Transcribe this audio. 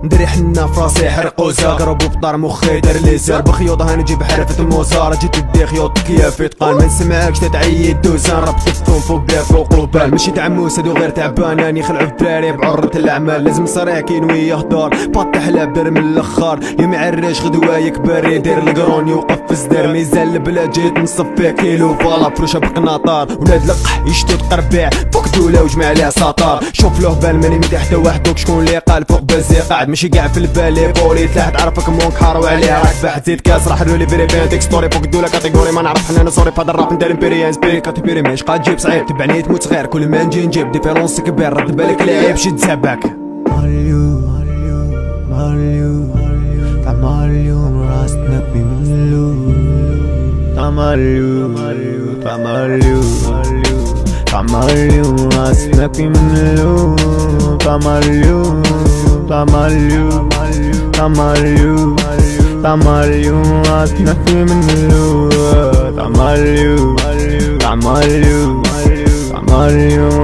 ندري حنا فراسي حرق وزاق ربو بطار مخي دار لي زار بخيوط هنجيب حرفة الموزارة جيت تدي خيوط كيافي تقال ما نسمعكش تتعيد دوزان راه بتفهم فوق بلا فوق البال ماشي تاع موسد وغير تاع باناني خلعوا الدراري بعرة الاعمال لازم صريح كينوي يهدر باط حلاب دار من الاخر يوم يعرج غدوه يكبر يدير القرون يوقف في الزدار ميزان البلاد جيت نصفيه كيلو فالا فروشه بقناطار ولاد لقح يشتو تقربيع فوق دولة وجمع عليها ساطار شوف له بال ماني مدي حتى واحد شكون اللي قال فوق بازي قاعد ماشي كاع في البالي بولي تلاح تعرفك مونك حارو عليها راك باح تزيد كاس راح نولي فيري بين تكستوري فوق الدولة كاتيجوري ما نعرف حنا نصوري في هذا الراب ندير امبيريان سبيري كاتيجوري ماش قاد تجيب صعيب تبعني تموت صغير كل ما نجي نجيب ديفيرونس كبير رد بالك لعيب شي تزعبك ماليو تماليو راسنا في ملو تماليو راسنا في ملو تماليو راسنا في ملو تماليو